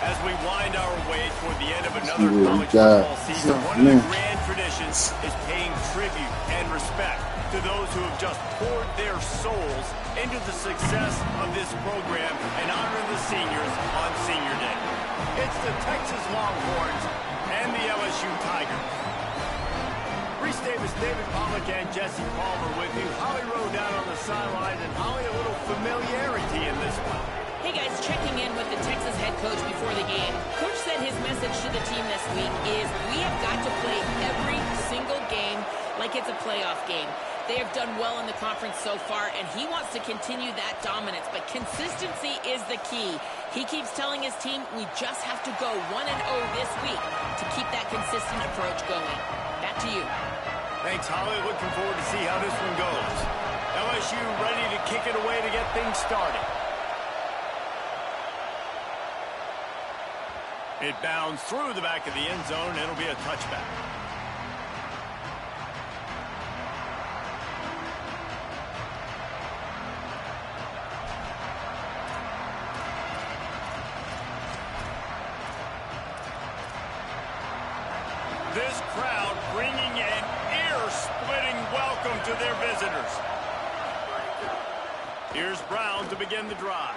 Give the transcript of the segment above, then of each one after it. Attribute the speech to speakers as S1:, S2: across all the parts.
S1: As we wind our way toward the end of another college football season, one of the grand traditions is paying tribute and respect to those who have just poured their souls into the success of this program and honoring the seniors on Senior Day. It's the Texas Longhorns and the LSU Tigers. Reese Davis, David Pollack, and Jesse Palmer with you. Holly Rowe down on the sideline, and Holly, a little familiarity in this one.
S2: Hey guys, checking in with the Texas head coach before the game. Coach said his message to the team this week is we have got to play every single game like it's a playoff game. They have done well in the conference so far, and he wants to continue that dominance, but consistency is the key. He keeps telling his team we just have to go 1-0 this week to keep that consistent approach going. Back to you.
S1: Thanks, Holly. Looking forward to see how this one goes. LSU ready to kick it away to get things started. It bounds through the back of the end zone. It'll be a touchback. This crowd bringing an ear-splitting welcome to their visitors. Here's Brown to begin the drive.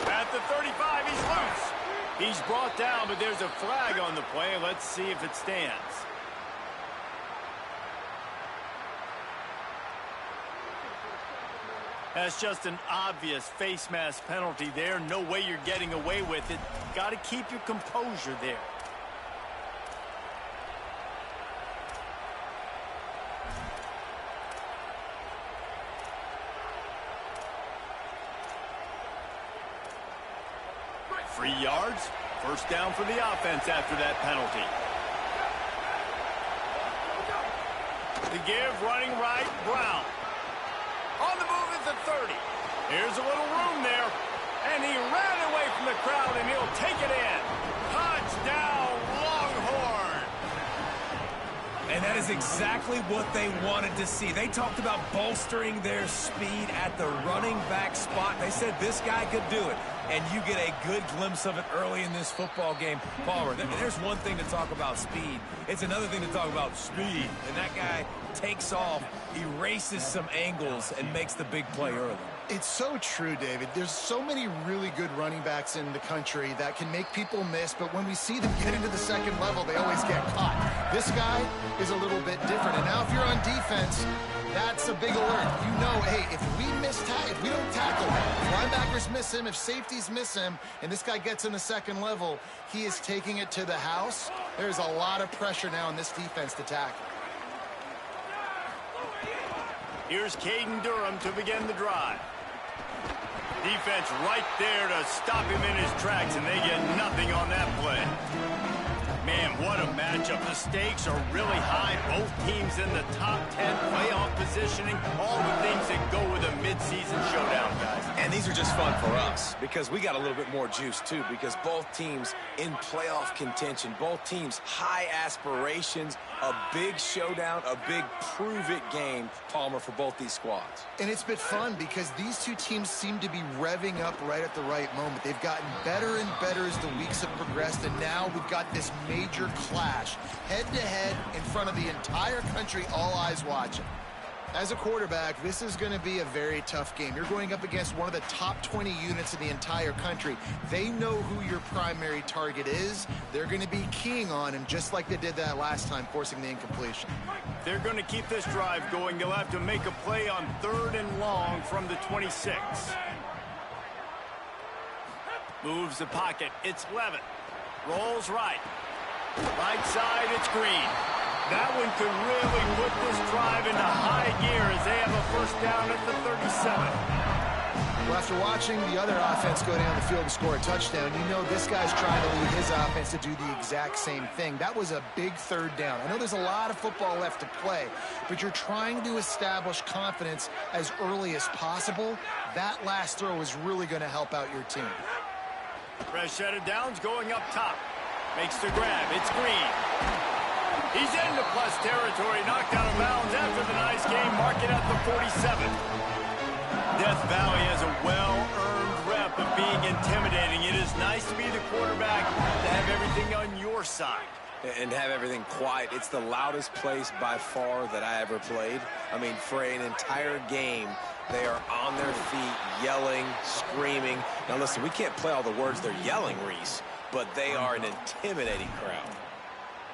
S1: At the 35, he's loose. He's brought down, but there's a flag on the play. Let's see if it stands. That's just an obvious face mask penalty there. No way you're getting away with it. Got to keep your composure there. Free yards. First down for the offense after that penalty. The give, running right, Brown. On the move at the 30. Here's a little room there. And he ran away from the crowd, and he'll take it in. Touchdown, Longhorn.
S3: And that is exactly what they wanted to see. They talked about bolstering their speed at the running back spot. They said this guy could do it. And you get a good glimpse of it early in this football game. Palmer, there's one thing to talk about speed. It's another thing to talk about speed. And that guy takes off, erases some angles, and makes the big play early.
S4: It's so true, David. There's so many really good running backs in the country that can make people miss, but when we see them get into the second level, they always get caught. This guy is a little bit different. And now if you're on defense, that's a big alert. You know, hey, if we don't tackle him, if linebackers miss him, if safeties miss him, and this guy gets in the second level, he is taking it to the house. There's a lot of pressure now in this defense to tackle.
S1: Here's Caden Durham to begin the drive. Defense right there to stop him in his tracks, and they get nothing on that play. Man, what a matchup. The stakes are really high. Both teams in the top 10 playoff positioning. All the things that go with a midseason showdown, guys.
S3: And these are just fun for us because we got a little bit more juice, too, because both teams in playoff contention, both teams high aspirations, a big showdown, a big prove-it game, Palmer, for both these squads.
S4: And it's been fun because these two teams seem to be revving up right at the right moment. They've gotten better and better as the weeks have progressed, and now we've got this major clash, head-to-head in front of the entire country, all eyes watching. As a quarterback, this is going to be a very tough game. You're going up against one of the top 20 units in the entire country. They know who your primary target is. They're going to be keying on him just like they did that last time, forcing the incompletion.
S1: They're going to keep this drive going. They'll have to make a play on 3rd and long from the 26. Moves the pocket. It's Levitt. Rolls right. Right side, it's Green. That one could really put this drive into high gear as they have a first down at the 37.
S4: Well, after watching the other offense go down the field and score a touchdown, you know this guy's trying to lead his offense to do the exact same thing. That was a big 3rd down. I know there's a lot of football left to play, but you're trying to establish confidence as early as possible. That last throw is really going to help out your team.
S1: Fresh set of downs going up top. Makes the grab. It's Green. He's into plus territory. Knocked out of bounds after the nice game. Mark it at the 47. Death Valley has a well-earned rep of being being intimidating. It is nice to be the quarterback, to have everything on your side.
S3: And have everything quiet. It's the loudest place by far that I ever played. I mean, for an entire game, they are on their feet, yelling, screaming. Now, listen, we can't play all the words they're yelling, Reese, but they are an intimidating crowd.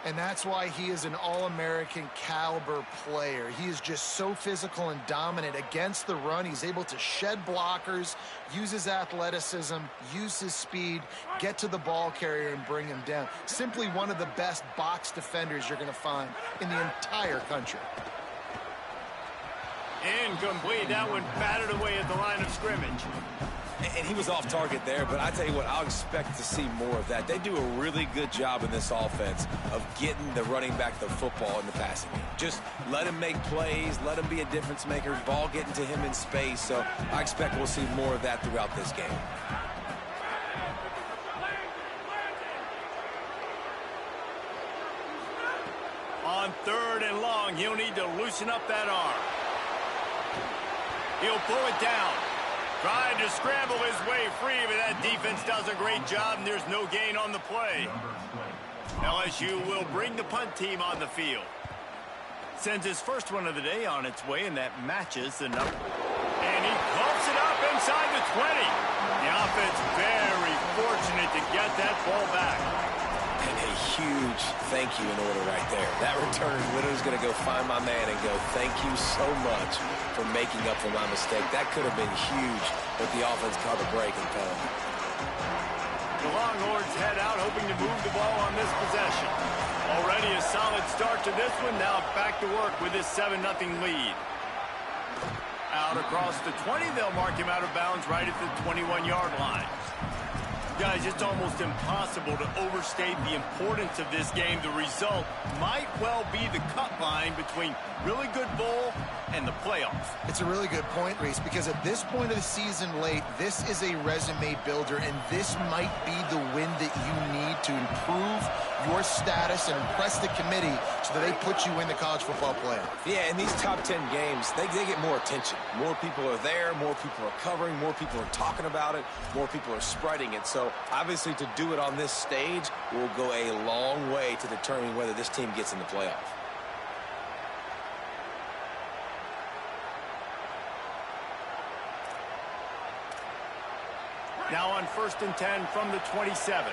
S4: And that's why he is an All-American caliber player. He is just so physical and dominant against the run. He's able to shed blockers, use his athleticism, use his speed, get to the ball carrier and bring him down. Simply one of the best box defenders you're going to find in the entire country.
S1: Incomplete. That one batted away at the line of scrimmage.
S3: And he was off target there, but I tell you what, I'll expect to see more of that. They do a really good job in this offense of getting the running back the football in the passing game. Just let him make plays, let him be a difference maker, ball getting to him in space. So I expect we'll see more of that throughout this game.
S1: On 3rd and long, he'll need to loosen up that arm. He'll pull it down. Trying to scramble his way free, but that defense does a great job, and there's no gain on the play. LSU will bring the punt team on the field. Sends his first one of the day on its way, and that matches the number. And he pumps it up inside the 20. The offense very fortunate to get that ball back.
S3: And a huge thank you in order right there. That return literally is going to go find my man and go, thank you so much for making up for my mistake. That could have been huge, but the offense caught the break and fell.
S1: The Longhorns head out, hoping to move the ball on this possession. Already a solid start to this one. Now back to work with this 7-0 lead. Out across the 20, they'll mark him out of bounds right at the 21-yard line. Guys, it's almost impossible to overstate the importance of this game. The result might well be the cut line between really good bowl and the playoffs.
S4: It's a really good point, Reese, because at this point of the season late, this is a resume builder, and this might be the win that you need to improve your status and impress the committee so that they put you in the college football playoff.
S3: Yeah, in these top 10 games, they get more attention. More people are there, more people are covering, more people are talking about it, more people are spreading it. So obviously to do it on this stage will go a long way to determining whether this team gets in the playoff.
S1: Now on 1st and 10 from the 27.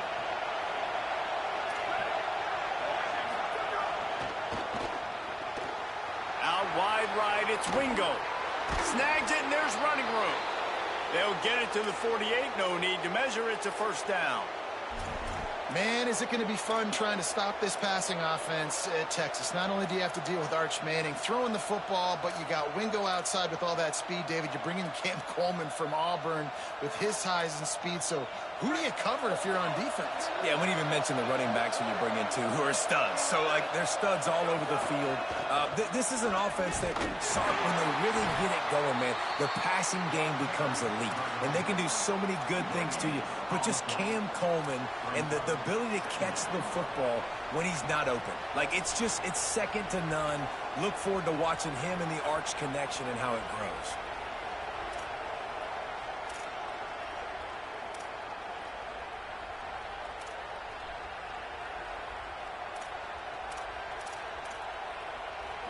S1: Out wide right, it's Wingo. Snags it, and there's running room. They'll get it to the 48. No need to measure. It's a first down.
S4: Man, is it going to be fun trying to stop this passing offense at Texas. Not only do you have to deal with Arch Manning throwing the football, but you got Wingo outside with all that speed, David. You're bringing Cam Coleman from Auburn with his size and speed. So who do you cover if you're on defense?
S3: Yeah, we didn't even mention the running backs who you bring in, too, who are studs. So, like, they're studs all over the field. This is an offense that, when they really get it going, man, the passing game becomes elite. And they can do so many good things to you. But just Cam Coleman and the ability to catch the football when he's not open. Like, it's second to none. Look forward to watching him and the Arch connection and how it grows.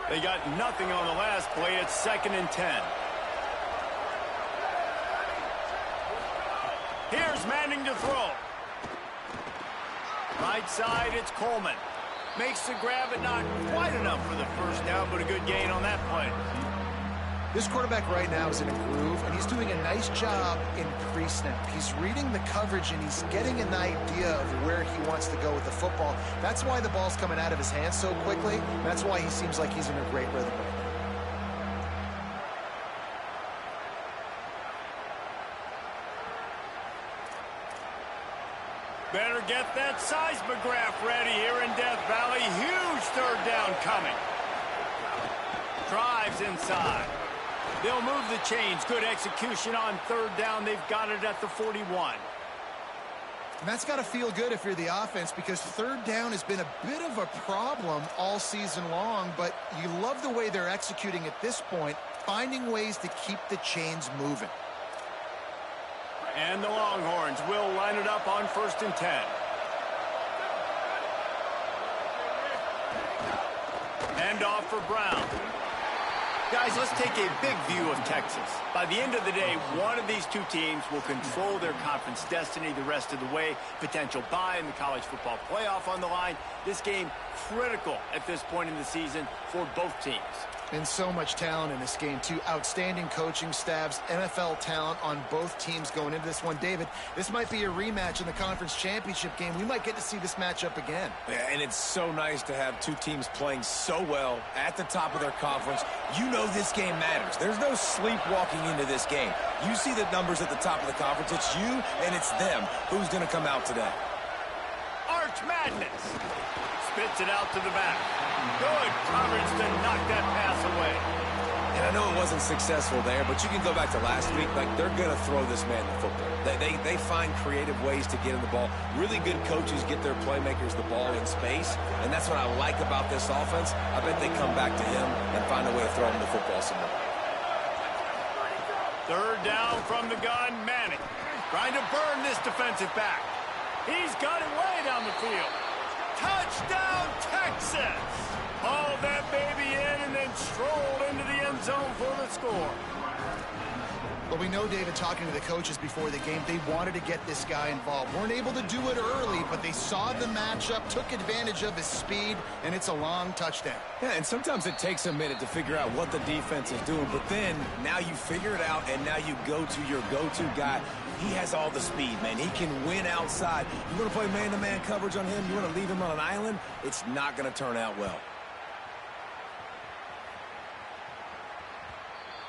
S1: They got nothing on the last play. It's 2nd and 10. Here's Manning to throw. Right side, it's Coleman. Makes the grab, but not quite enough for the first down, but a good gain on that play.
S4: This quarterback right now is in a groove, and he's doing a nice job in pre-snap. He's reading the coverage, and he's getting an idea of where he wants to go with the football. That's why the ball's coming out of his hands so quickly. That's why he seems like he's in a great rhythm right now.
S1: Better get that seismograph ready here in Death Valley. Huge 3rd down coming. Drives inside. They'll move the chains. Good execution on 3rd down. They've got it at the 41.
S4: And that's got to feel good if you're the offense, because 3rd down has been a bit of a problem all season long, but you love the way they're executing at this point, finding ways to keep the chains moving.
S1: And the Longhorns will line it up on 1st and 10. Hand off for Brown. Guys, let's take a big view of Texas. By the end of the day, one of these two teams will control their conference destiny the rest of the way. Potential bye in the college football playoff on the line. This game critical at this point in the season for both teams.
S4: And so much talent in this game, too. Outstanding coaching staffs, NFL talent on both teams going into this one. David, this might be a rematch in the conference championship game. We might get to see this matchup again.
S3: Yeah, and it's so nice to have two teams playing so well at the top of their conference. You know this game matters. There's no sleepwalking into this game. You see the numbers at the top of the conference. It's you and it's them. Who's going to come out today?
S1: Arch Madness. Spits it out to the back. Good coverage to knock that pass away.
S3: And I know it wasn't successful there, but you can go back to last week. Like, they're going to throw this man the football. They find creative ways to get him the ball. Really good coaches get their playmakers the ball in space, and that's what I like about this offense. I bet they come back to him and find a way to throw him the football some more.
S1: 3rd down from the gun, Manning. Trying to burn this defensive back. He's got it way down the field. Touchdown, Texas! Hauled that baby in and then strolled into the end zone for the score.
S4: But we know, David, talking to the coaches before the game, they wanted to get this guy involved. Weren't able to do it early, but they saw the matchup, took advantage of his speed, and it's a long touchdown.
S3: Yeah, and sometimes it takes a minute to figure out what the defense is doing, but then now you figure it out, and now you go to your go-to guy. He has all the speed, man. He can win outside. You want to play man-to-man coverage on him? You want to leave him on an island? It's not going to turn out well.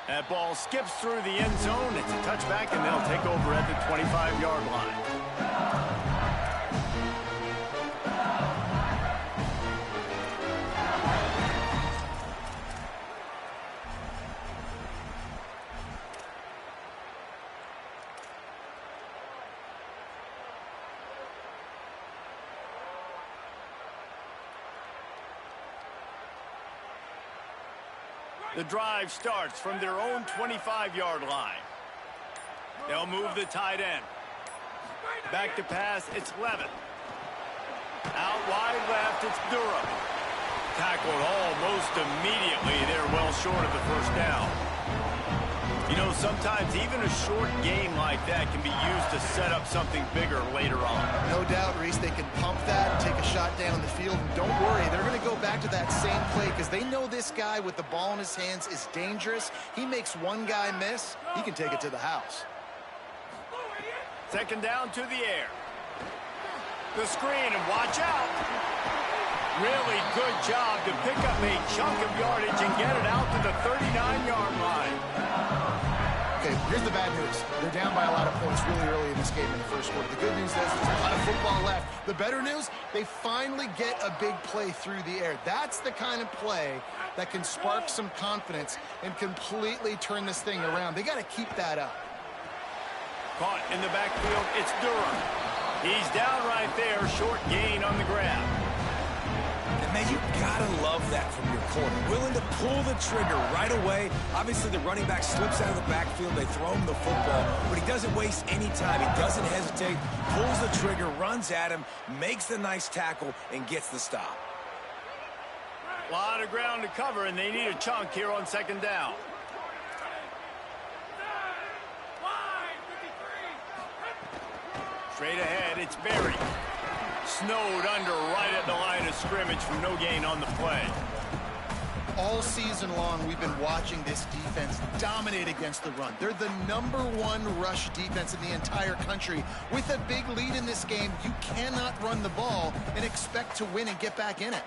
S1: That ball skips through the end zone. It's a touchback, and they'll take over at the 25-yard line. The drive starts from their own 25-yard line. They'll move the tight end. Back to pass, it's Levin. Out wide left, it's Durham. Tackled almost immediately. They're well short of the 1st down. You know, sometimes even a short gain like that can be used to set up something bigger later on.
S4: No doubt, Reese, they can pump that, take a shot down the field, and don't worry, they're going to go back to that same play because they know this guy with the ball in his hands is dangerous. He makes one guy miss, he can take it to the house.
S1: 2nd down to the air. The screen, and watch out. Really good job to pick up a chunk of yardage and get it out to the 39-yard line.
S4: Okay, here's the bad news. They're down by a lot of points really early in this game in the 1st quarter. The good news is there's a lot of football left. The better news, they finally get a big play through the air. That's the kind of play that can spark some confidence and completely turn this thing around. They got to keep that up.
S1: Caught in the backfield, it's Durham. He's down right there, short gain on the grab.
S3: Man, you gotta love that from your corner. Willing to pull the trigger right away. Obviously, the running back slips out of the backfield. They throw him the football, but he doesn't waste any time. He doesn't hesitate, pulls the trigger, runs at him, makes the nice tackle, and gets the stop.
S1: A lot of ground to cover, and they need a chunk here on 2nd down. Straight ahead, it's Berry. Snowed under right at the line of scrimmage from no gain on the play.
S4: All season long, we've been watching this defense dominate against the run. They're the #1 rush defense in the entire country. With a big lead in this game, you cannot run the ball and expect to win and get back in it.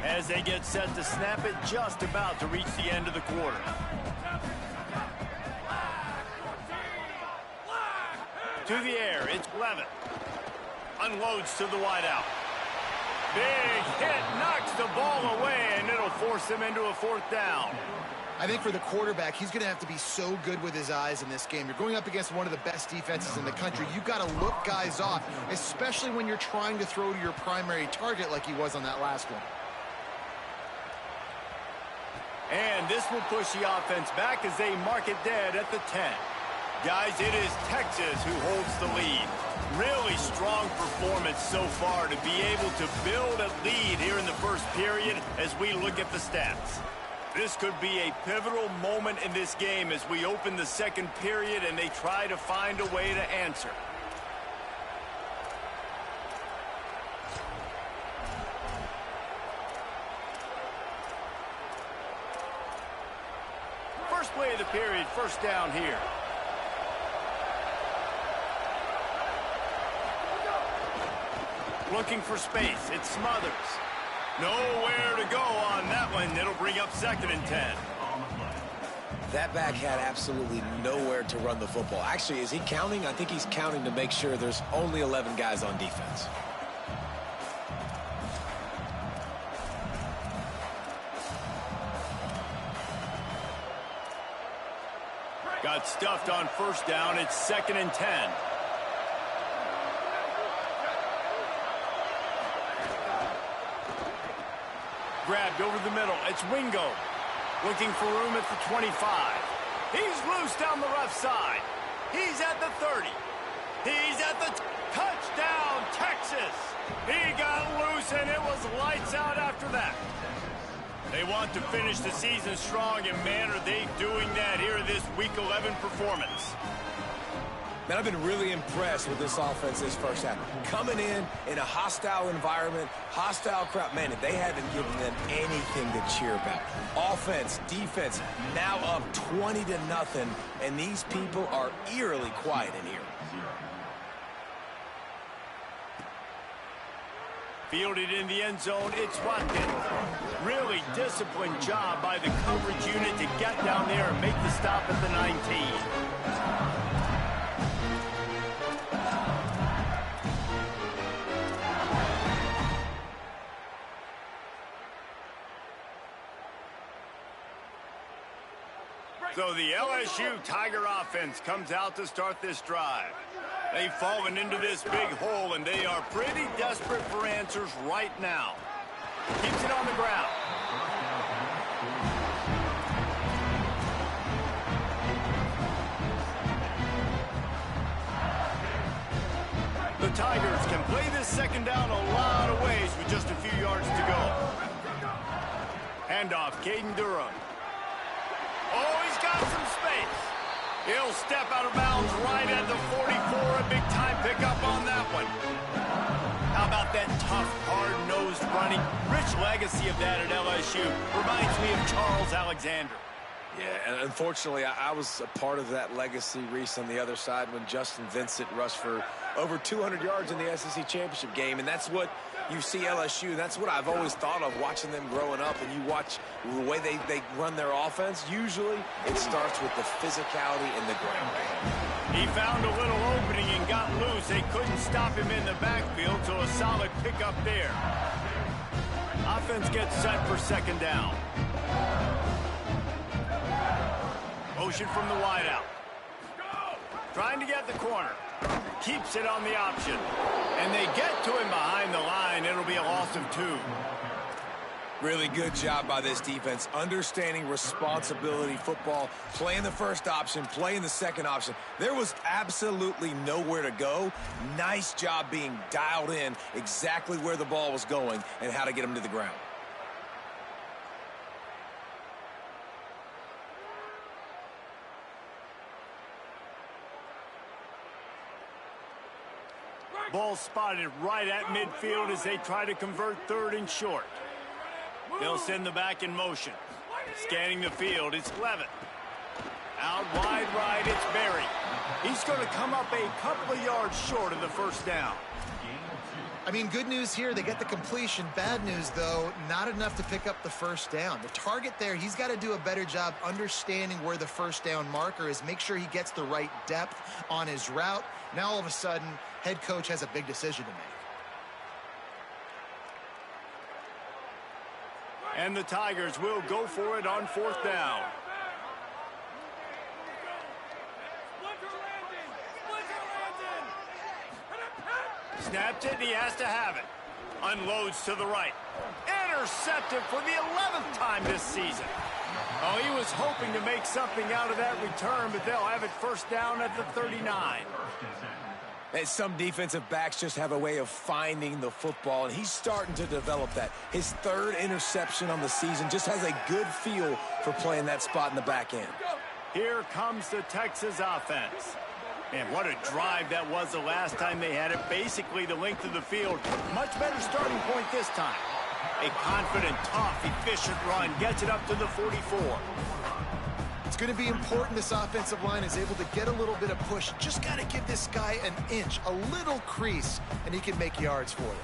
S1: As they get set to snap it, just about to reach the end of the quarter. To the air, it's Levin. Unloads to the wideout. Big hit, knocks the ball away, and it'll force him into a 4th down.
S4: I think for the quarterback, he's going to have to be so good with his eyes in this game. You're going up against one of the best defenses in the country. You've got to look guys off, especially when you're trying to throw to your primary target like he was on that last one.
S1: And this will push the offense back as they mark it dead at the 10. Guys, it is Texas who holds the lead. Really strong performance so far to be able to build a lead here in the first period as we look at the stats. This could be a pivotal moment in this game as we open the second period and they try to find a way to answer. First play of the period, first down here. Looking for space. It Smothers. Nowhere to go on that one. It'll bring up 2nd and 10.
S3: That back had absolutely nowhere to run the football. Actually, is he counting? I think he's counting to make sure there's only 11 guys on defense.
S1: Got stuffed on first down. It's 2nd and 10. Grabbed over the middle. It's Wingo. Looking for room at the 25. He's loose down the left side. He's at the 30. He's at the touchdown, Texas. He got loose, and it was lights out after that. They want to finish the season strong, and man, are they doing that here in this Week 11 performance.
S3: Man, I've been really impressed with this offense this first half. Coming in a hostile environment, hostile crowd, man, they haven't given them anything to cheer about. Offense, defense, now up 20-0, and these people are eerily quiet in here.
S1: Fielded in the end zone, it's Watkins. Really disciplined job by the coverage unit to get down there and make the stop at the 19. So the LSU Tiger offense comes out to start this drive. They've fallen into this big hole, and they are pretty desperate for answers right now. Keeps it on the ground. The Tigers can play this second down a lot of ways with just a few yards to go. Handoff, Caden Durham. Oh, he's got some space. He'll step out of bounds right at the 44. A big-time pickup on that one. How about that tough, hard-nosed running? Rich legacy of that at LSU. Reminds me of Charles Alexander.
S3: Yeah, and unfortunately, I was a part of that legacy, Reese, on the other side when Justin Vincent rushed for over 200 yards in the SEC championship game, and that's what you see LSU. That's what I've always thought of watching them growing up, and you watch the way they run their offense. Usually, it starts with the physicality in the ground game.
S1: He found a little opening and got loose. They couldn't stop him in the backfield, so a solid pickup there. Offense gets set for second down. Motion from the wideout. Trying to get the corner. Keeps it on the option. And they get to him behind the line. It'll be a loss of 2.
S3: Really good job by this defense, understanding responsibility football, playing the first option, playing the second option. There was absolutely nowhere to go. Nice job being dialed in exactly where the ball was going and how to get him to the ground.
S1: Ball spotted right at midfield as they try to convert 3rd and short. They'll send the back in motion. Scanning the field, it's Levitt. Out wide right, it's Berry. He's going to come up a couple of yards short of the first down.
S4: I mean, good news here, they get the completion. Bad news, though, not enough to pick up the first down. The target there, he's got to do a better job understanding where the first down marker is, make sure he gets the right depth on his route. Now, all of a sudden, head coach has a big decision to make.
S1: And the Tigers will go for it on 4th down. Snapped it, and he has to have it. Unloads to the right. Intercepted for the 11th time this season. Oh, he was hoping to make something out of that return, but they'll have it first down at the 39.
S3: And some defensive backs just have a way of finding the football, and he's starting to develop that. His third interception on the season, just has a good feel for playing that spot in the back end.
S1: Here comes the Texas offense. And what a drive that was the last time they had it. Basically the length of the field. Much better starting point this time. A confident, tough, efficient run gets it up to the 44.
S4: It's going to be important this offensive line is able to get a little bit of push. Just got to give this guy an inch, a little crease, and he can make yards for you.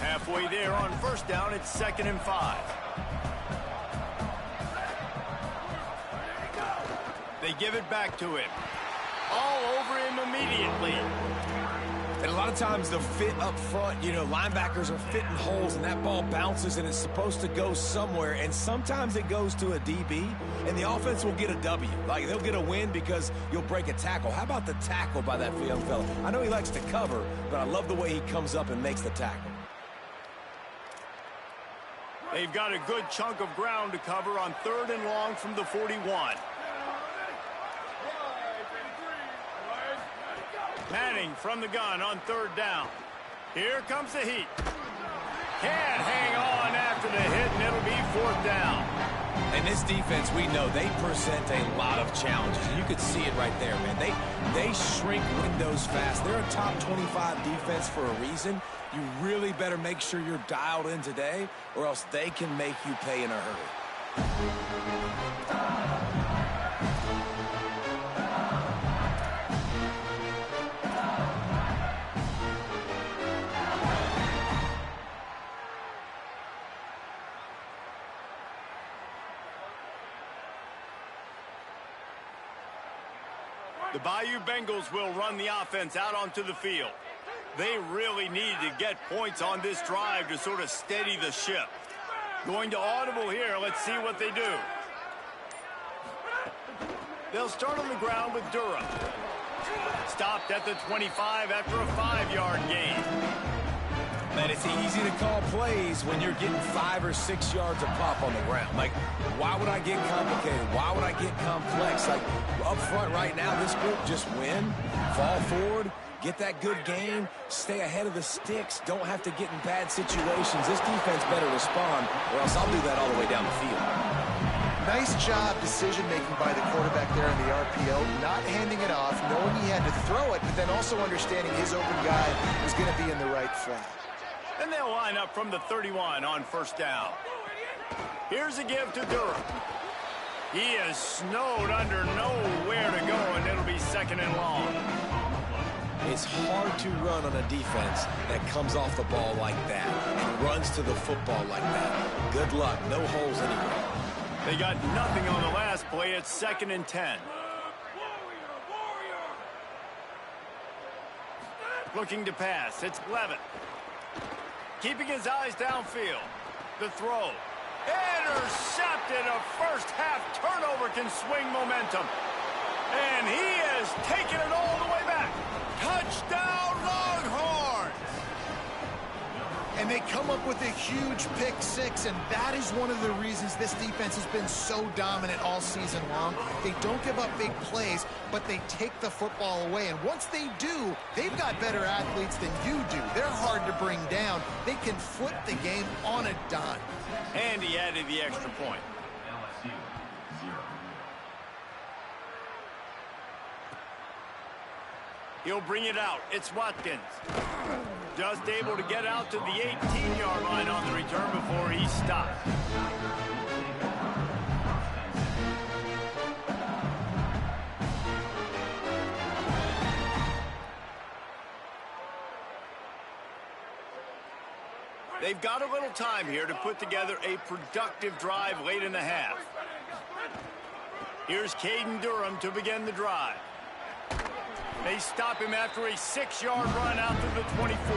S1: Halfway there on first down, it's 2nd and 5. They give it back to him. All over him immediately.
S3: And a lot of times the fit up front, you know, linebackers are fitting holes and that ball bounces and it's supposed to go somewhere. And sometimes it goes to a DB and the offense will get a W. Like they'll get a win because you'll break a tackle. How about the tackle by that young fella? I know he likes to cover, but I love the way he comes up and makes the tackle.
S1: They've got a good chunk of ground to cover on 3rd and long from the 41. Manning from the gun on 3rd down. Here comes the heat. Can't hang on after the hit, and it'll be 4th down.
S3: And this defense, we know, they present a lot of challenges. You could see it right there, man. They shrink windows fast. They're a top 25 defense for a reason. You really better make sure you're dialed in today, or else they can make you pay in a hurry.
S1: The Bayou Bengals will run the offense out onto the field. They really need to get points on this drive to sort of steady the ship. Going to audible here. Let's see what they do. They'll start on the ground with Durham. Stopped at the 25 after a 5-yard gain.
S3: Man, it's easy to call plays when you're getting 5 or 6 yards of pop on the ground. Like, why would I get complicated? Why would I get complex? Like, up front right now, this group just win, fall forward, get that good game, stay ahead of the sticks, don't have to get in bad situations. This defense better respond, or else I'll do that all the way down the field.
S4: Nice job decision-making by the quarterback there in the RPO, not handing it off, knowing he had to throw it, but then also understanding his open guy was going to be in the right flat.
S1: And they'll line up from the 31 on first down. Here's a give to Durham. He is snowed under, nowhere to go, and it'll be 2nd and long.
S3: It's hard to run on a defense that comes off the ball like that and runs to the football like that. Good luck. No holes anywhere.
S1: They got nothing on the last play. It's 2nd and 10. Looking to pass. It's Levitt. Keeping his eyes downfield. The throw. Intercepted. A first-half turnover can swing momentum. And he has taken it all the way back. Touchdown, Longhorns!
S4: And they come up with a huge pick six, and that is one of the reasons this defense has been so dominant all season long. They don't give up big plays, but they take the football away. And once they do, they've got better athletes than you do. They're hard to bring down. They can flip the game on a dime.
S1: And he added the extra point.
S5: LSU 0.
S1: He'll bring it out. It's Watkins. Just able to get out to the 18-yard line on the return before he stopped. They've got a little time here to put together a productive drive late in the half. Here's Caden Durham to begin the drive. They stop him after a 6-yard run out to the 24.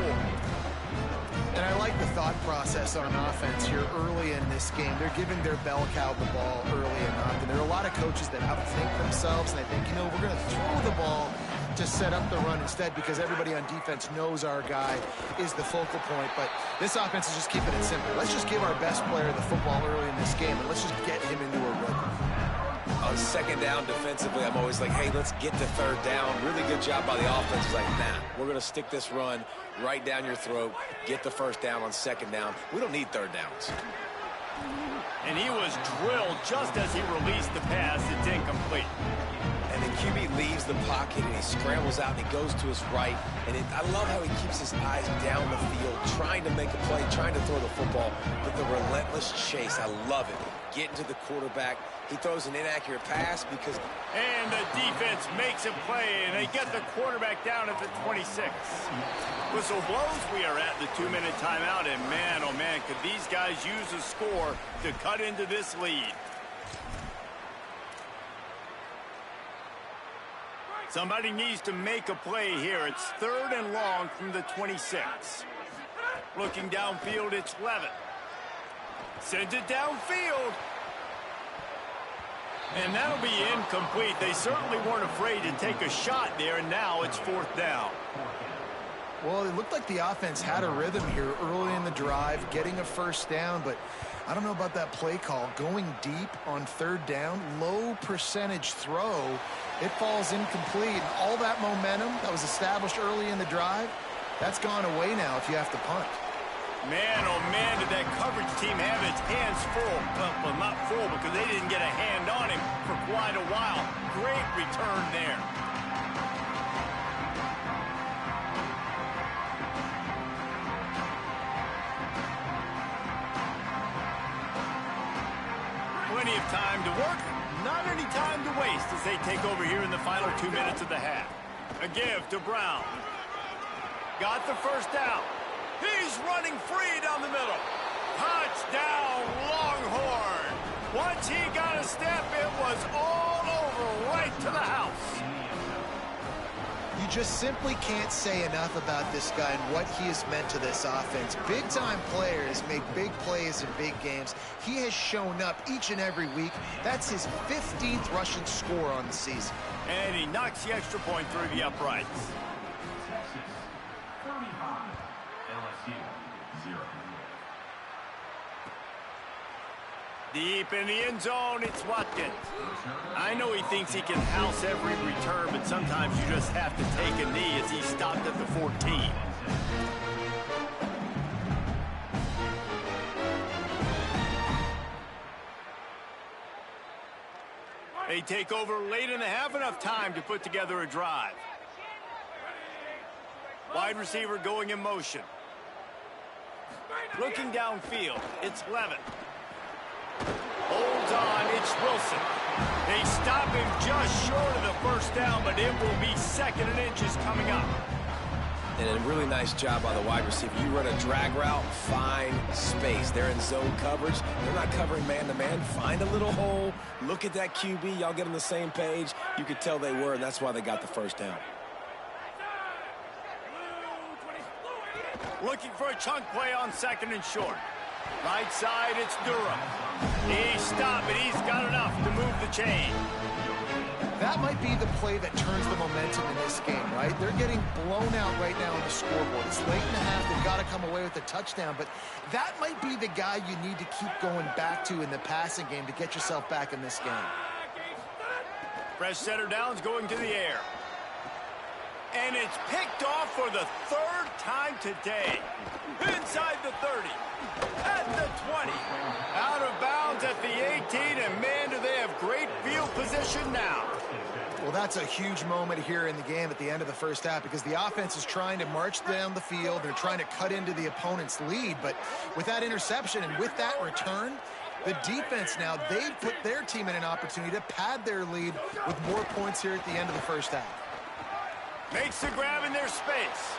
S4: And I like the thought process on offense here early in this game. They're giving their bell cow the ball early and often. There are a lot of coaches that outthink themselves, and they think, you know, we're going to throw the ball to set up the run instead because everybody on defense knows our guy is the focal point. But this offense is just keeping it simple. Let's just give our best player the football early in this game, and let's just get him into a rhythm.
S3: On second down defensively, I'm always like, hey, let's get to third down. Really good job by the offense. It's like, nah, we're going to stick this run right down your throat, get the first down on second down. We don't need third downs.
S1: And he was drilled just as he released the pass. It's incomplete.
S3: And the QB leaves the pocket, and he scrambles out, and he goes to his right. And I love how he keeps his eyes down the field, trying to make a play, trying to throw the football. But the relentless chase, I love it. Getting to the quarterback. He throws an inaccurate pass because...
S1: And the defense makes a play, and they get the quarterback down at the 26. Whistle blows. We are at the 2-minute timeout, and man, oh man, could these guys use a score to cut into this lead. Somebody needs to make a play here. It's 3rd and long from the 26. Looking downfield, it's Levitt. Sends it downfield. And that'll be incomplete. They certainly weren't afraid to take a shot there, and now it's 4th down.
S4: Well, it looked like the offense had a rhythm here early in the drive, getting a first down, but I don't know about that play call. Going deep on 3rd down, low percentage throw, it falls incomplete. And all that momentum that was established early in the drive, that's gone away now if you have to punt.
S1: Man, oh man, did that coverage team have its hands full. Well, not full because they didn't get a hand on him for quite a while. Great return there. Plenty of time to work, not any time to waste as they take over here in the final 2 minutes of the half. A give to Brown. Got the first down. He's running free down the middle. Touchdown, Longhorn. Once he got a step, it was all over right to the house.
S4: You just simply can't say enough about this guy and what he has meant to this offense. Big-time players make big plays in big games. He has shown up each and every week. That's his 15th rushing score on the season.
S1: And he knocks the extra point through the uprights.
S5: Texas 35, LSU 0.
S1: Deep in the end zone, it's Watkins. I know he thinks he can house every return, but sometimes you just have to take a knee as he stopped at the 14. They take over late in the half, enough time to put together a drive. Wide receiver going in motion. Looking downfield, it's Levitt. Holds on, it's Wilson. They stop him just short of the first down, but it will be 2nd and inches coming up.
S3: And a really nice job by the wide receiver. You run a drag route, find space. They're in zone coverage. They're not covering man-to-man. Find a little hole. Look at that QB. Y'all get on the same page. You could tell they were, and that's why they got the first down.
S1: Looking for a chunk play on 2nd and short. Right side, it's Durham. He stopped, but he's got enough to move the chain.
S4: That might be the play that turns the momentum in this game, right? They're getting blown out right now on the scoreboard. It's late in the half. They've got to come away with a touchdown, but that might be the guy you need to keep going back to in the passing game to get yourself back in this game.
S1: Fresh center downs going to the air. And it's picked off for the 3rd time today. Inside the 30. At the 20. Out of bounds at the 18. And man, do they have great field position now.
S4: Well, that's a huge moment here in the game at the end of the first half because the offense is trying to march down the field. They're trying to cut into the opponent's lead. But with that interception and with that return, the defense now, they've put their team in an opportunity to pad their lead with more points here at the end of the first half.
S1: Makes the grab in their space.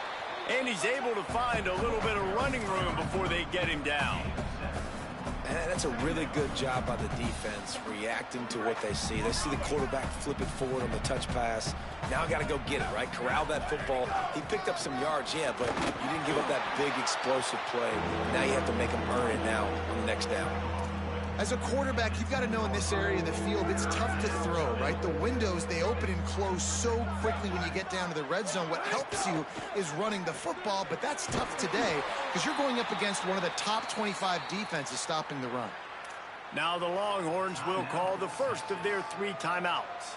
S1: And he's able to find a little bit of running room before they get him down.
S3: And that's a really good job by the defense, reacting to what they see. They see the quarterback flip it forward on the touch pass. Now got to go get it, right? Corral that football. He picked up some yards, yeah, but you didn't give up that big explosive play. Now you have to make him earn it now on the next down.
S4: As a quarterback, you've got to know in this area of the field, it's tough to throw, right? The windows, they open and close so quickly when you get down to the red zone. What helps you is running the football, but that's tough today because you're going up against one of the top 25 defenses stopping the run.
S1: Now the Longhorns will call the first of their 3 timeouts.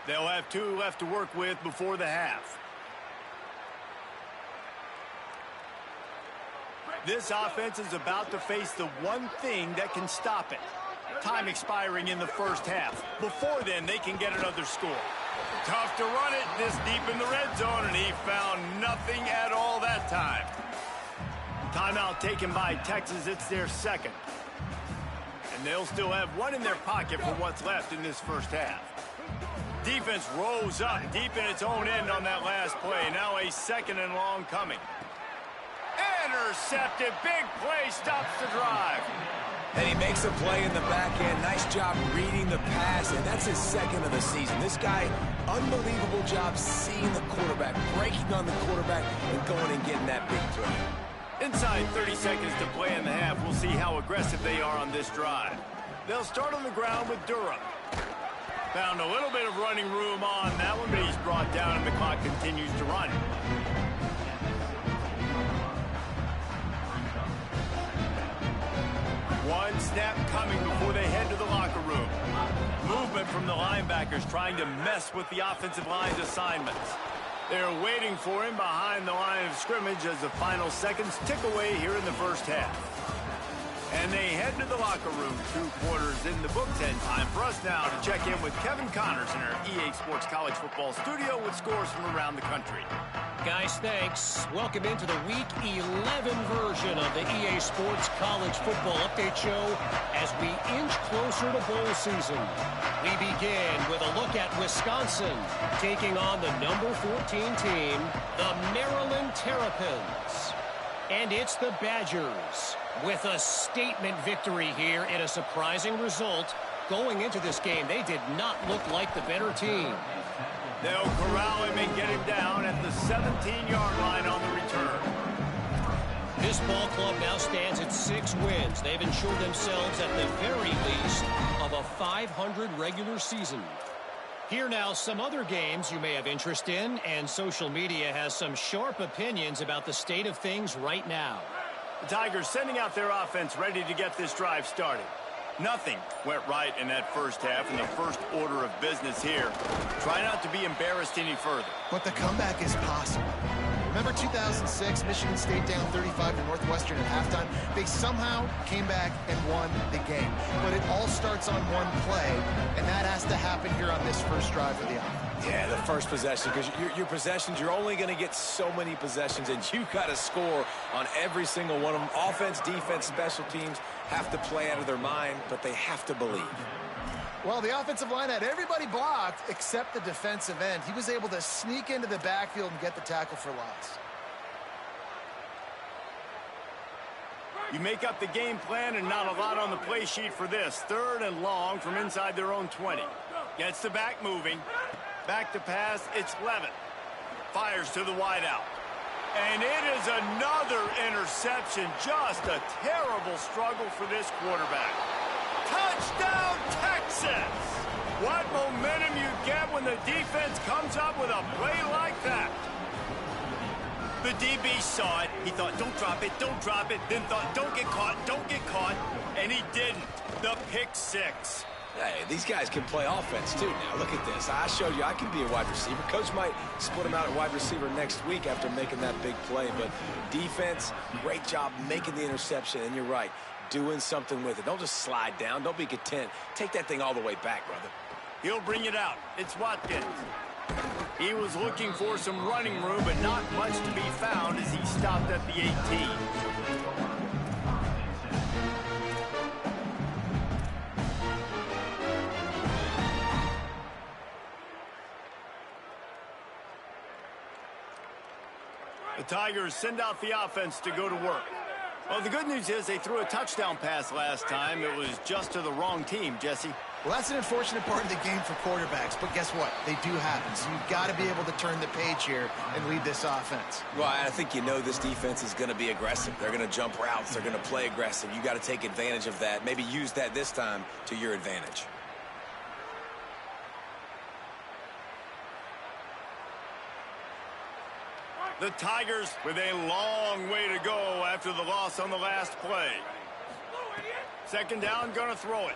S1: They'll have 2 left to work with before the half. This offense is about to face the one thing that can stop it. Time expiring in the first half. Before then, they can get another score. Tough to run it this deep in the red zone, and he found nothing at all that time. Timeout taken by Texas. It's their second. And they'll still have 1 in their pocket for what's left in this first half. Defense rose up deep in its own end on that last play. Now a 2nd and long coming. Intercepted. Big play stops the drive.
S3: And he makes a play in the back end. Nice job reading the pass, and that's his 2nd of the season. This guy, unbelievable job seeing the quarterback, breaking on the quarterback, and going and getting that big throw.
S1: Inside 30 seconds to play in the half. We'll see how aggressive they are on this drive. They'll start on the ground with Durham. Found a little bit of running room on that one, but he's brought down and the clock continues to run. One snap coming before they head to the locker room. Movement from the linebackers trying to mess with the offensive line's assignments. They're waiting for him behind the line of scrimmage as the final seconds tick away here in the first half. And they head to the locker room. 2 quarters in the book. 10 time for us now to check in with Kevin Connors in our EA Sports College Football studio with scores from around the country.
S6: Guys, thanks. Welcome into the Week 11 version of the EA Sports College Football Update Show as we inch closer to bowl season. We begin with a look at Wisconsin taking on the number 14 team, the Maryland Terrapins. And it's the Badgers with a statement victory here in a surprising result. Going into this game, they did not look like the better team.
S1: They'll corral him and get him down at the 17-yard line on the return.
S6: This ball club now stands at 6 wins. They've ensured themselves at the very least of a 500 regular season. Here now some other games you may have interest in, and social media has some sharp opinions about the state of things right now.
S1: The Tigers sending out their offense ready to get this drive started. Nothing went right in that first half in the first order of business here. Try not to be embarrassed any further.
S4: But the comeback is possible. Remember 2006, Michigan State down 35 to Northwestern at halftime? They somehow came back and won the game. But it all starts on one play, and that has to happen here on this first drive of the offense.
S3: Yeah, the first possession, because your possessions, you're only going to get so many possessions, and you've got to score on every single one of them. Offense, defense, special teams have to play out of their mind, but they have to believe.
S4: Well, the offensive line had everybody blocked except the defensive end. He was able to sneak into the backfield and get the tackle for loss.
S1: You make up the game plan and not a lot on the play sheet for this. 3rd and long from inside their own 20. Gets the back moving. Back to pass, it's Levin. Fires to the wideout. And it is another interception. Just a terrible struggle for this quarterback. Touchdown, Texas! What momentum you get when the defense comes up with a play like that. The DB saw it. He thought, don't drop it, don't drop it. Then thought, don't get caught, don't get caught. And he didn't. The pick 6.
S3: Hey, these guys can play offense, too, now. Look at this. I showed you I can be a wide receiver. Coach might split him out at wide receiver next week after making that big play. But defense, great job making the interception. And you're right, doing something with it. Don't just slide down. Don't be content. Take that thing all the way back, brother.
S1: He'll bring it out. It's Watkins. He was looking for some running room, but not much to be found as he stopped at the 18. The Tigers send out the offense to go to work. Well, the good news is they threw a touchdown pass last time. It was just to the wrong team, Jesse.
S4: Well, that's an unfortunate part of the game for quarterbacks, but guess what? They do happen, so you've got to be able to turn the page here and lead this offense.
S3: Well, I think you know this defense is going to be aggressive. They're going to jump routes. They're going to play aggressive. You got to take advantage of that. Maybe use that this time to your advantage.
S1: The Tigers with a long way to go after the loss on the last play. Second down, gonna throw it.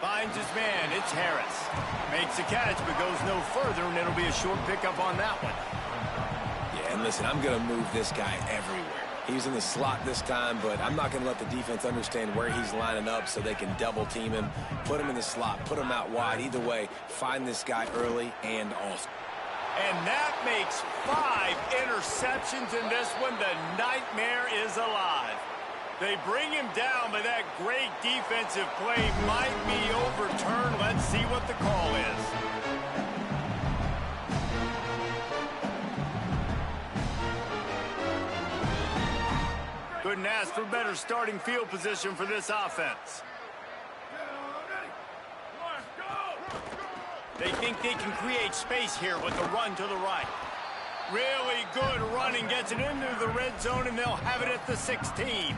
S1: Finds his man, it's Harris. Makes a catch, but goes no further, and it'll be a short pickup on that one.
S3: Yeah, and listen, I'm going to move this guy everywhere. He's in the slot this time, but I'm not going to let the defense understand where he's lining up so they can double team him, put him in the slot, put him out wide. Either way, find this guy early and often.
S1: And that makes 5 interceptions in this one. The nightmare is alive. They bring him down, but that great defensive play might be overturned. Let's see what the call is. Couldn't ask for better starting field position for this offense. They think they can create space here with the run to the right. Really good running, gets it into the red zone, and they'll have it at the 16.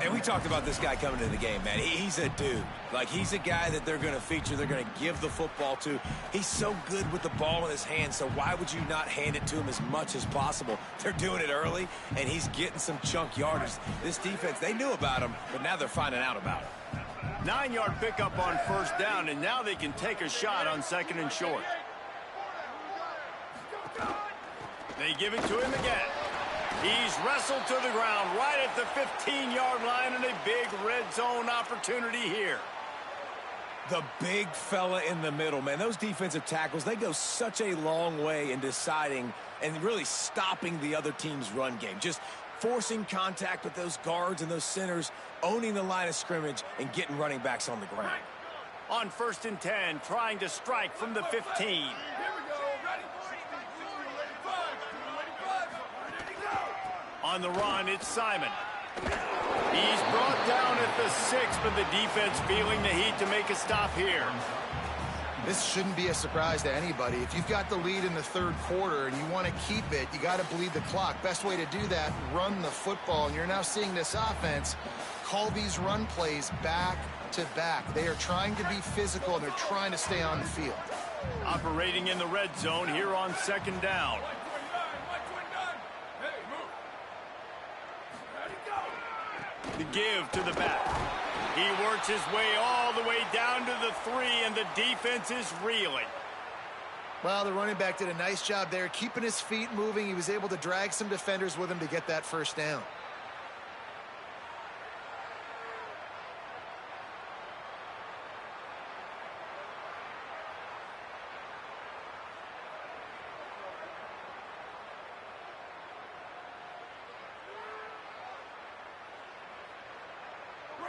S3: And we talked about this guy coming into the game, man. He's a dude. Like, he's a guy that they're going to feature, they're going to give the football to. He's so good with the ball in his hand, so why would you not hand it to him as much as possible? They're doing it early, and he's getting some chunk yardage. This defense, they knew about him, but now they're finding out about him.
S1: 9-yard pickup on first down, and now they can take a shot on second and short. They give it to him again. He's wrestled to the ground right at the 15-yard line, and a big red zone opportunity here.
S3: The big fella in the middle, man. Those defensive tackles, they go such a long way in deciding and really stopping the other team's run game. Just forcing contact with those guards and those centers, owning the line of scrimmage, and getting running backs on the ground.
S1: On first and 10, trying to strike from the 15. On the run, it's Simon. He's brought down at the 6, but the defense feeling the heat to make a stop here.
S4: This shouldn't be a surprise to anybody. If you've got the lead in the third quarter and you want to keep it, you got to bleed the clock. Best way to do that, run the football. And you're now seeing this offense call these run plays back to back. They are trying to be physical, and they're trying to stay on the field.
S1: Operating in the red zone here on second down. The give to the back. He works his way all the way down to the 3, and the defense is reeling.
S4: Well, the running back did a nice job there, keeping his feet moving. He was able to drag some defenders with him to get that first down.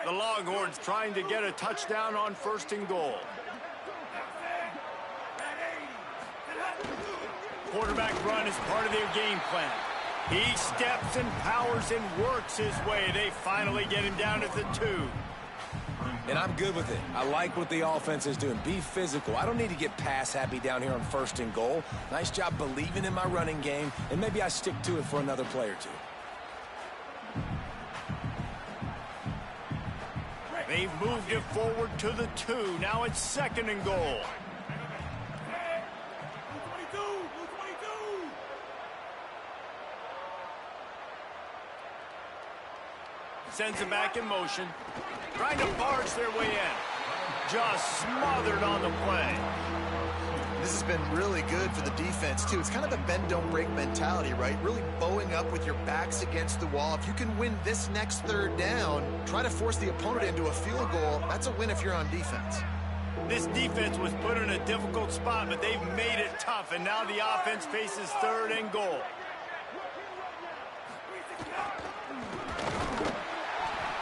S1: The Longhorns trying to get a touchdown on first and goal. Quarterback run is part of their game plan. He steps and powers and works his way. They finally get him down at the 2.
S3: And I'm good with it. I like what the offense is doing. Be physical. I don't need to get pass happy down here on first and goal. Nice job believing in my running game, and maybe I stick to it for another play or two.
S1: They've moved it forward to the 2. Now it's second and goal. Sends it back in motion. Trying to barge their way in. Just smothered on the play.
S4: This has been really good for the defense, too. It's kind of a bend-don't-break mentality, right? Really bowing up with your backs against the wall. If you can win this next third down, try to force the opponent into a field goal. That's a win if you're on defense.
S1: This defense was put in a difficult spot, but they've made it tough, and now the offense faces third and goal.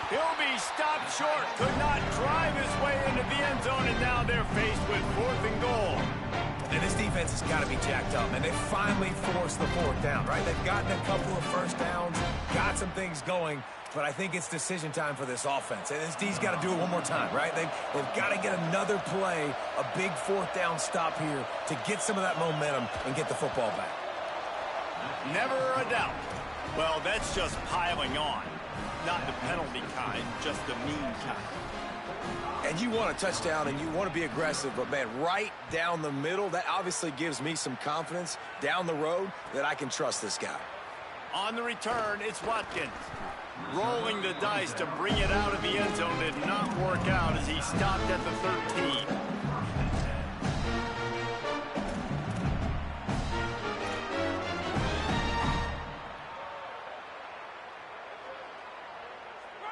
S1: He'll be stopped short. Could not drive his way into the end zone, and now they're faced with fourth and goal.
S3: And this defense has got to be jacked up, and they finally forced the fourth down, right? They've gotten a couple of first downs, got some things going, but I think it's decision time for this offense. And this D's got to do it one more time, right? They've got to get another play, a big fourth down stop here to get some of that momentum and get the football back.
S1: Never a doubt. Well, that's just piling on. Not the penalty kind, just the mean kind.
S3: And you want a touchdown and you want to be aggressive, but, man, right down the middle, that obviously gives me some confidence down the road that I can trust this guy.
S1: On the return, it's Watkins. Rolling the dice to bring it out of the end zone did not work out as he stopped at the 13.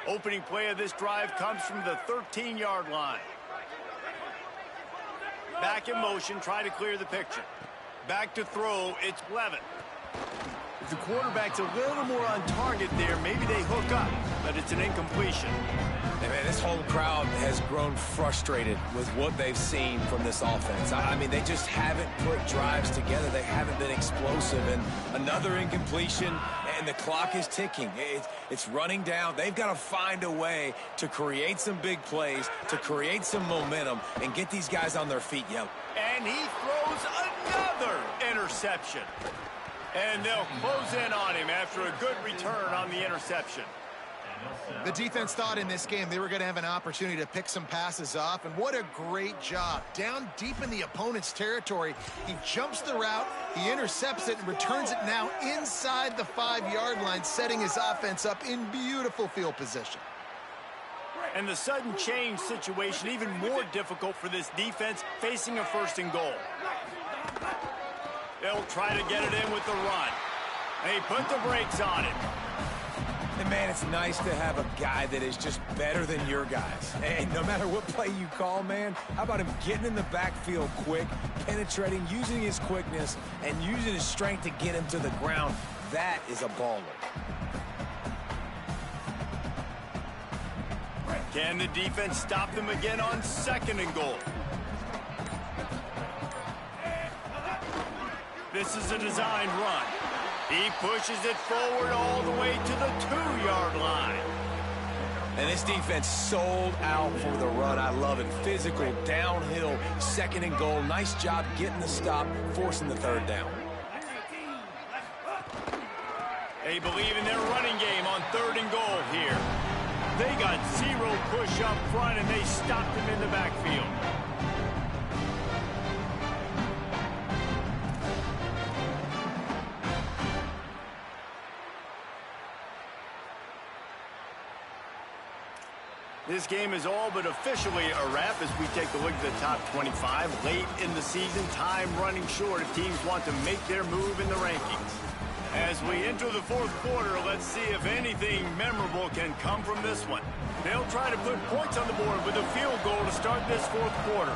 S1: Opening play of this drive comes from the 13-yard line. Back in motion, try to clear the picture. Back to throw, it's Levin. If the quarterback's a little more on target there, maybe they hook up, but it's an incompletion.
S3: Hey, man, this whole crowd has grown frustrated with what they've seen from this offense. I mean, they just haven't put drives together. They haven't been explosive. And another incompletion, and the clock is ticking. It's running down. They've got to find a way to create some big plays, to create some momentum, and get these guys on their feet, Yep.
S1: And he throws another interception. And they'll close in on him after a good return on the interception.
S4: The defense thought in this game they were going to have an opportunity to pick some passes off, and what a great job. Down deep in the opponent's territory, he jumps the route, he intercepts it, and returns it now inside the 5-yard line, setting his offense up in beautiful field position.
S1: And the sudden change situation even more difficult for this defense facing a 1st and goal. They'll try to get it in with the run. They put the brakes on it.
S3: And, man, it's nice to have a guy that is just better than your guys. And no matter what play you call, man, how about him getting in the backfield quick, penetrating, using his quickness, and using his strength to get him to the ground. That is a baller.
S1: Can the defense stop them again on 2nd and goal? This is a designed run. He pushes it forward all the way to the 2-yard line.
S3: And this defense sold out for the run. I love it. Physical, downhill, 2nd and goal. Nice job getting the stop, forcing the 3rd down.
S1: They believe in their running game on 3rd and goal here. They got 0 push up front, and they stopped him in the backfield. This game is all but officially a wrap as we take a look at the top 25. Late in the season, time running short if teams want to make their move in the rankings. As we enter the 4th quarter, let's see if anything memorable can come from this one. They'll try to put points on the board with a field goal to start this 4th quarter.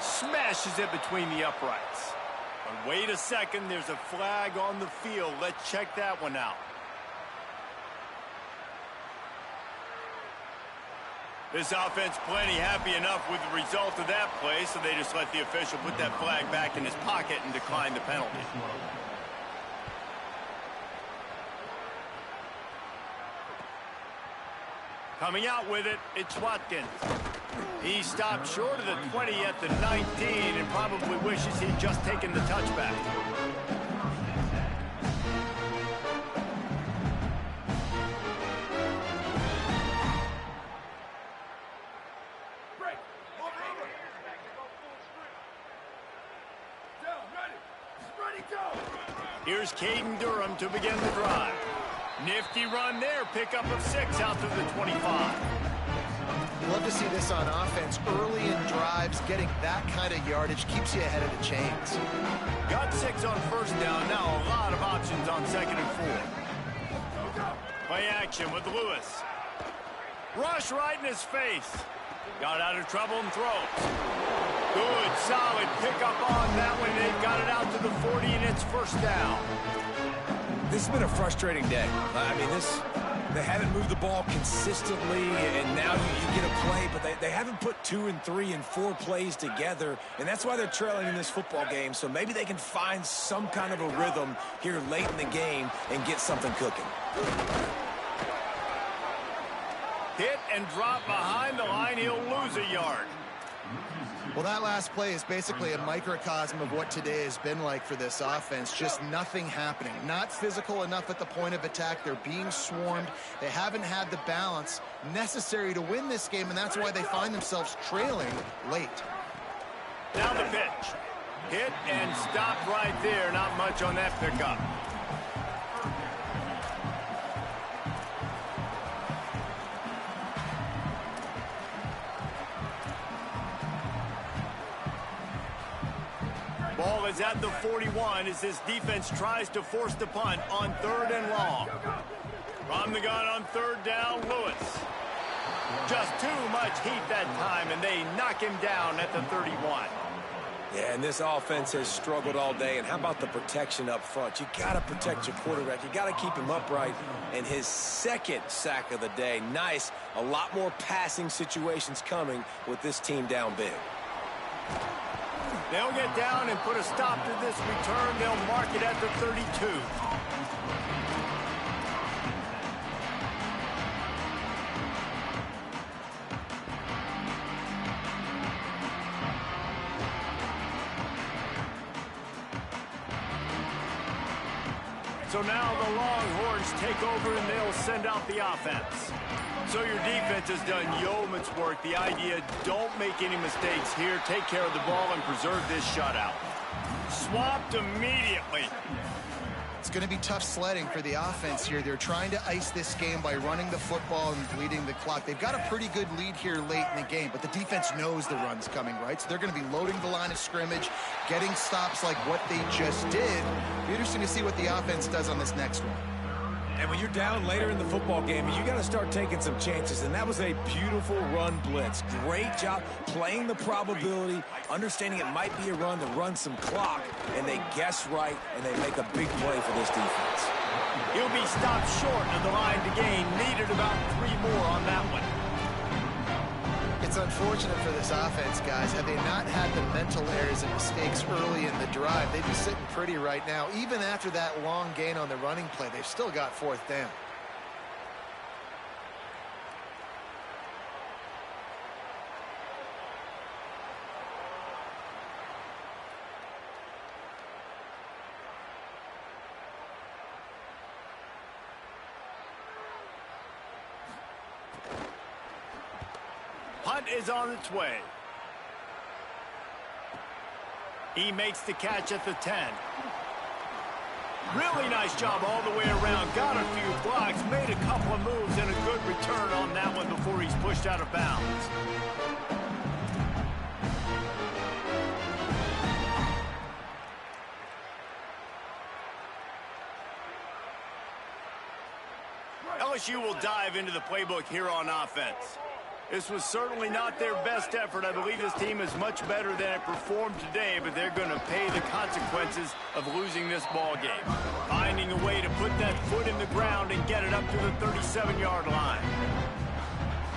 S1: Smashes it between the uprights. But wait a second, there's a flag on the field. Let's check that one out. This offense plenty happy enough with the result of that play, so they just let the official put that flag back in his pocket and decline the penalty. Coming out with it, it's Watkins. He stopped short of the 20 at the 19 and probably wishes he'd just taken the touchback. Here's Caden Durham to begin the drive. Nifty run there, pickup of 6 out to the 25.
S4: Love to see this on offense. Early in drives, getting that kind of yardage keeps you ahead of the chains.
S1: Got 6 on 1st down, now a lot of options on 2nd and 4. Play action with Lewis. Rush right in his face. Got out of trouble and throws. Good, solid pickup on that one. They've got it out to the 40, and it's 1st down.
S3: This has been a frustrating day. I mean, They haven't moved the ball consistently, and now you get a play, but they haven't put 2 and 3 and 4 plays together, and that's why they're trailing in this football game. So maybe they can find some kind of a rhythm here late in the game and get something cooking.
S1: Hit and drop behind the line. He'll lose a yard.
S4: Well, that last play is basically a microcosm of what today has been like for this offense. Just nothing happening. Not physical enough at the point of attack. They're being swarmed. They haven't had the balance necessary to win this game, and that's why they find themselves trailing late.
S1: Now the pitch. Hit and stopped right there. Not much on that pickup. Ball is at the 41 as this defense tries to force the punt on 3rd and long. From the gun on 3rd down, Lewis. Just too much heat that time, and they knock him down at the 31.
S3: Yeah, and this offense has struggled all day. And how about the protection up front? You got to protect your quarterback. You got to keep him upright. And his 2nd sack of the day. Nice. A lot more passing situations coming with this team down big.
S1: They'll get down and put a stop to this return. They'll mark it at the 32. So now the Longhorns take over and they'll send out the offense. So your defense has done yeoman's work. The idea, don't make any mistakes here. Take care of the ball and preserve this shutout. Swapped immediately.
S4: It's going to be tough sledding for the offense here. They're trying to ice this game by running the football and bleeding the clock. They've got a pretty good lead here late in the game, but the defense knows the run's coming, right? So they're going to be loading the line of scrimmage, getting stops like what they just did. Be interesting to see what the offense does on this next one.
S3: And when you're down later in the football game, you got to start taking some chances. And that was a beautiful run blitz. Great job playing the probability, understanding it might be a run to run some clock, and they guess right, and they make a big play for this defense.
S1: He'll be stopped short of the line to gain. Needed about 3 more on that one.
S4: It's unfortunate for this offense, guys. Had they not had the mental errors and mistakes early in the drive, they'd be sitting pretty right now. Even after that long gain on the running play, they've still got 4th down.
S1: Punt is on its way. He makes the catch at the 10. Really nice job all the way around. Got a few blocks, made a couple of moves, and a good return on that one before he's pushed out of bounds. LSU will dive into the playbook here on offense. This was certainly not their best effort. I believe this team is much better than it performed today, but they're going to pay the consequences of losing this ball game. Finding a way to put that foot in the ground and get it up to the 37-yard line.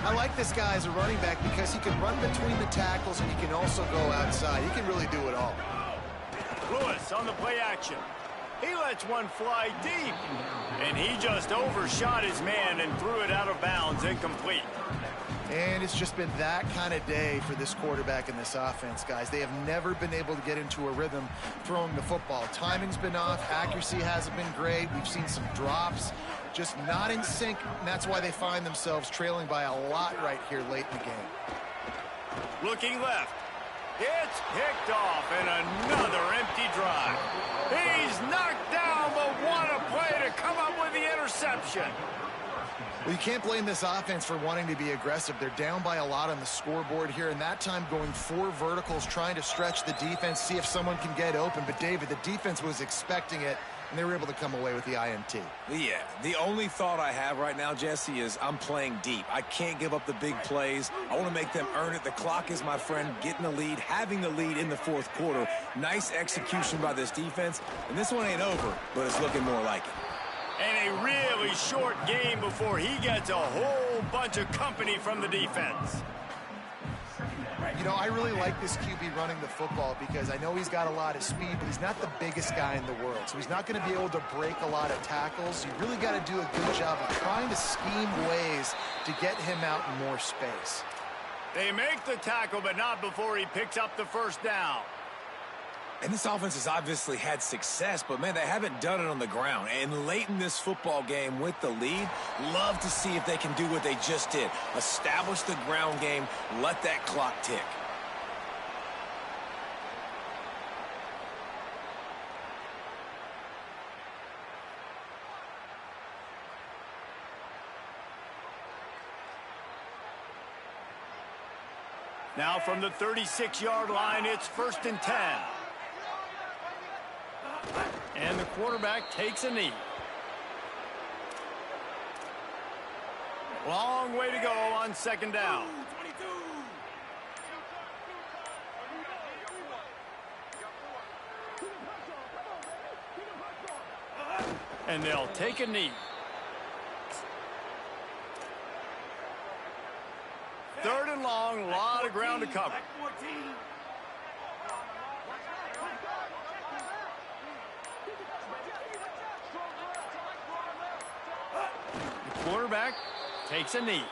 S4: I like this guy as a running back because he can run between the tackles and he can also go outside. He can really do it all.
S1: Lewis on the play action. He lets one fly deep, and he just overshot his man and threw it out of bounds, incomplete.
S4: And it's just been that kind of day for this quarterback and this offense, guys. They have never been able to get into a rhythm throwing the football. Timing's been off. Accuracy hasn't been great. We've seen some drops, just not in sync, and that's why they find themselves trailing by a lot right here late in the game.
S1: Looking left. It's picked off, and another empty drive. He's knocked down, but what a play to come up with the interception.
S4: Well, you can't blame this offense for wanting to be aggressive. They're down by a lot on the scoreboard here, and that time going 4 verticals, trying to stretch the defense, see if someone can get open. But, David, the defense was expecting it, and they were able to come away with the INT.
S3: Yeah, the only thought I have right now, Jesse, is I'm playing deep. I can't give up the big plays. I want to make them earn it. The clock is my friend. Getting the lead, having the lead in the 4th quarter. Nice execution by this defense. And this one ain't over, but it's looking more like it.
S1: And a really short game before he gets a whole bunch of company from the defense.
S4: You know, I really like this QB running the football because I know he's got a lot of speed, but he's not the biggest guy in the world. So he's not going to be able to break a lot of tackles. You really got to do a good job of trying to scheme ways to get him out in more space.
S1: They make the tackle, but not before he picks up the first down.
S3: And this offense has obviously had success, but, man, they haven't done it on the ground. And late in this football game with the lead, love to see if they can do what they just did. Establish the ground game, let that clock tick.
S1: Now from the 36-yard line, it's 1st and 10. And the quarterback takes a knee. Long way to go on 2nd down. And they'll take a knee. 3rd and long, a lot of ground to cover. The quarterback takes a knee.